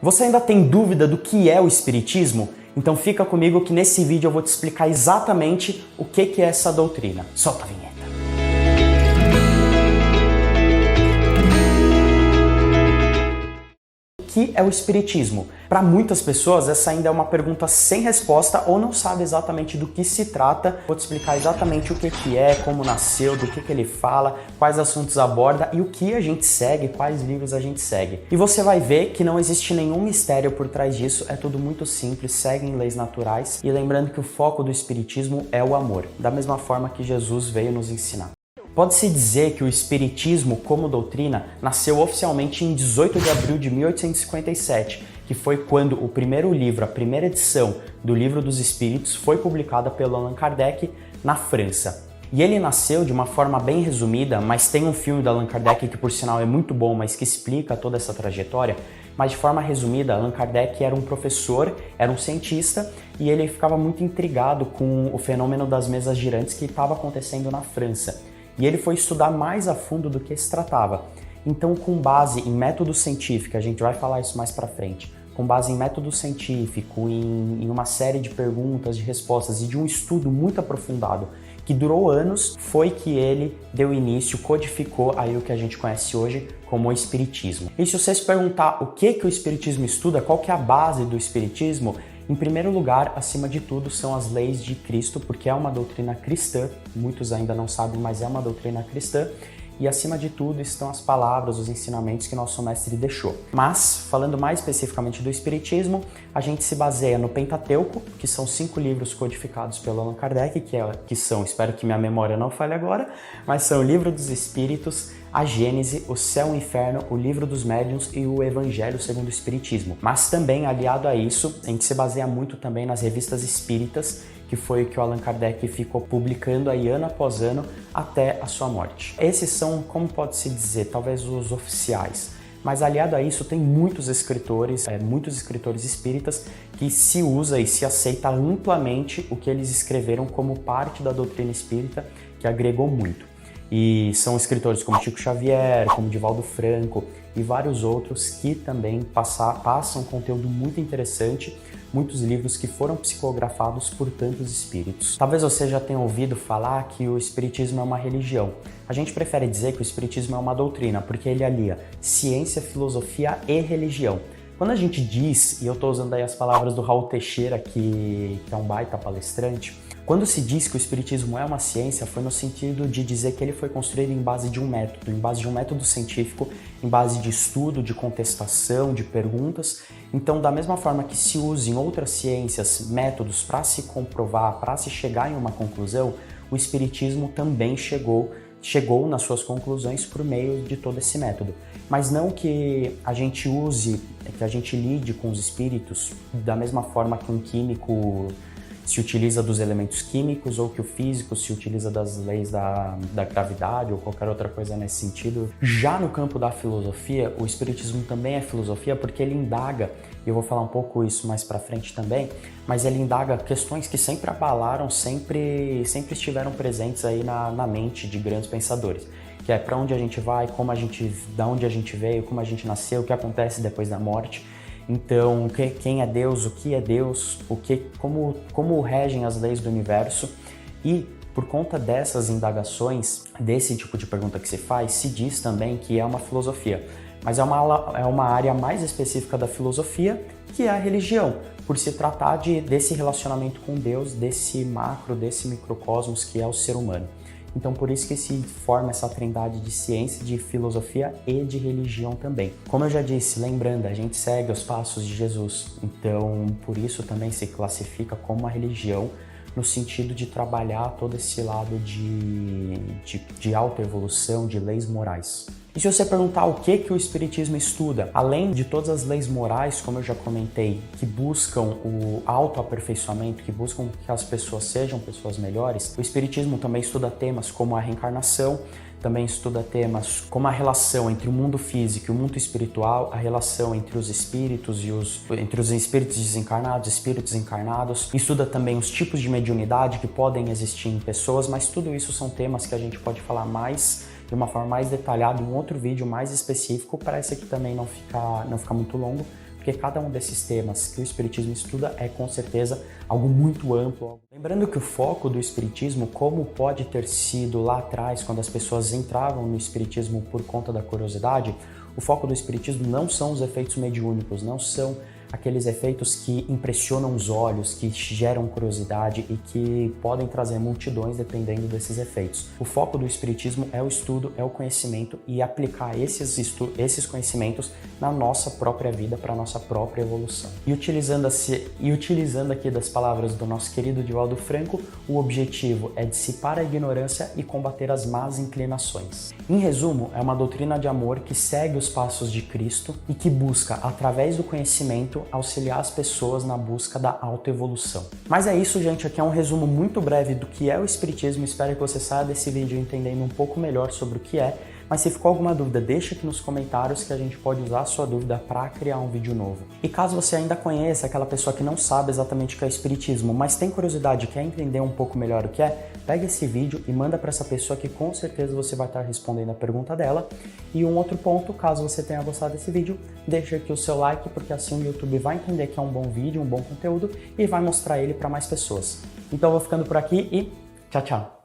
Você ainda tem dúvida do que é o Espiritismo? Então fica comigo que nesse vídeo eu vou te explicar exatamente o que é essa doutrina. Solta a vinheta. O que é o Espiritismo? Para muitas pessoas essa ainda é uma pergunta sem resposta ou não sabe exatamente do que se trata. Vou te explicar exatamente o que é, como nasceu, do que ele fala, quais assuntos aborda e o que a gente segue, quais livros a gente segue. E você vai ver que não existe nenhum mistério por trás disso, é tudo muito simples, seguem leis naturais e lembrando que o foco do Espiritismo é o amor, da mesma forma que Jesus veio nos ensinar. Pode-se dizer que o Espiritismo, como doutrina, nasceu oficialmente em 18 de abril de 1857, que foi quando o primeiro livro, a primeira edição do Livro dos Espíritos, foi publicada pelo Allan Kardec na França. E ele nasceu de uma forma bem resumida, mas tem um filme do Allan Kardec que por sinal é muito bom, mas que explica toda essa trajetória. Mas de forma resumida, Allan Kardec era um professor, era um cientista e ele ficava muito intrigado com o fenômeno das mesas girantes que estava acontecendo na França. E ele foi estudar mais a fundo do que se tratava. Então, com base em método científico, a gente vai falar isso mais pra frente, com base em método científico, em uma série de perguntas, de respostas e de um estudo muito aprofundado, que durou anos, foi que ele deu início, codificou aí o que a gente conhece hoje como o Espiritismo. E se você se perguntar o que o Espiritismo estuda, qual que é a base do Espiritismo, em primeiro lugar, acima de tudo, são as leis de Cristo, porque é uma doutrina cristã, muitos ainda não sabem, mas é uma doutrina cristã, e acima de tudo estão as palavras, os ensinamentos que nosso mestre deixou. Mas, falando mais especificamente do Espiritismo, a gente se baseia no Pentateuco, que são 5 livros codificados pelo Allan Kardec, que são, espero que minha memória não falhe agora, mas são o Livro dos Espíritos, a Gênese, o Céu e o Inferno, o Livro dos Médiuns e o Evangelho segundo o Espiritismo. Mas também, aliado a isso, a gente se baseia muito também nas revistas espíritas, que foi o que o Allan Kardec ficou publicando aí ano após ano até a sua morte. Esses são, como pode-se dizer, talvez os oficiais. Mas aliado a isso tem muitos escritores espíritas que se usa e se aceita amplamente o que eles escreveram como parte da doutrina espírita, que agregou muito. E são escritores como Chico Xavier, como Divaldo Franco e vários outros que também passam conteúdo muito interessante, muitos livros que foram psicografados por tantos espíritos. Talvez você já tenha ouvido falar que o Espiritismo é uma religião. A gente prefere dizer que o Espiritismo é uma doutrina, porque ele alia ciência, filosofia e religião. Quando a gente diz, e eu estou usando aí as palavras do Raul Teixeira, que é um baita palestrante, quando se diz que o Espiritismo é uma ciência, foi no sentido de dizer que ele foi construído em base de um método científico, em base de estudo, de contestação, de perguntas. Então, da mesma forma que se usa em outras ciências métodos para se comprovar, para se chegar em uma conclusão, o Espiritismo também chegou nas suas conclusões por meio de todo esse método. Mas não que a gente use, que a gente lide com os espíritos da mesma forma que um químico se utiliza dos elementos químicos ou que o físico se utiliza das leis da gravidade ou qualquer outra coisa nesse sentido. Já no campo da filosofia, o Espiritismo também é filosofia porque ele indaga, e eu vou falar um pouco isso mais pra frente também, mas ele indaga questões que sempre abalaram, sempre estiveram presentes aí na mente de grandes pensadores, que é para onde a gente vai, da onde a gente veio, como a gente nasceu, o que acontece depois da morte. Então, quem é Deus, o que é Deus, como regem as leis do universo. E por conta dessas indagações, desse tipo de pergunta que se faz, se diz também que é uma filosofia. Mas é uma área mais específica da filosofia, que é a religião, por se tratar desse relacionamento com Deus, desse microcosmos que é o ser humano. Então, por isso que se forma essa trindade de ciência, de filosofia e de religião também. Como eu já disse, lembrando, a gente segue os passos de Jesus. Então, por isso também se classifica como uma religião, no sentido de trabalhar todo esse lado de alta evolução, de leis morais. E se você perguntar o que o Espiritismo estuda, além de todas as leis morais, como eu já comentei, que buscam o autoaperfeiçoamento, que buscam que as pessoas sejam pessoas melhores, o Espiritismo também estuda temas como a reencarnação, também estuda temas como a relação entre o mundo físico e o mundo espiritual, a relação entre os espíritos entre os espíritos desencarnados, espíritos encarnados. Estuda também os tipos de mediunidade que podem existir em pessoas, mas tudo isso são temas que a gente pode falar mais de uma forma mais detalhada em um outro vídeo mais específico, para esse aqui também não ficar muito longo, porque cada um desses temas que o Espiritismo estuda é com certeza algo muito amplo. Lembrando que o foco do Espiritismo, como pode ter sido lá atrás, quando as pessoas entravam no Espiritismo por conta da curiosidade, o foco do Espiritismo não são os efeitos mediúnicos, não são aqueles efeitos que impressionam os olhos, que geram curiosidade e que podem trazer multidões dependendo desses efeitos. O foco do Espiritismo é o estudo, é o conhecimento e aplicar esses conhecimentos na nossa própria vida, para a nossa própria evolução. E utilizando aqui das palavras do nosso querido Divaldo Franco, o objetivo é dissipar a ignorância e combater as más inclinações. Em resumo, é uma doutrina de amor que segue os passos de Cristo e que busca, através do conhecimento, auxiliar as pessoas na busca da autoevolução. Mas é isso, gente. Aqui é um resumo muito breve do que é o Espiritismo. Espero que você saia desse vídeo entendendo um pouco melhor sobre o que é. Mas se ficou alguma dúvida, deixa aqui nos comentários que a gente pode usar a sua dúvida para criar um vídeo novo. E caso você ainda conheça aquela pessoa que não sabe exatamente o que é Espiritismo, mas tem curiosidade e quer entender um pouco melhor o que é, pega esse vídeo e manda para essa pessoa que com certeza você vai estar respondendo a pergunta dela. E um outro ponto, caso você tenha gostado desse vídeo, deixa aqui o seu like, porque assim o YouTube vai entender que é um bom vídeo, um bom conteúdo e vai mostrar ele para mais pessoas. Então eu vou ficando por aqui e tchau, tchau!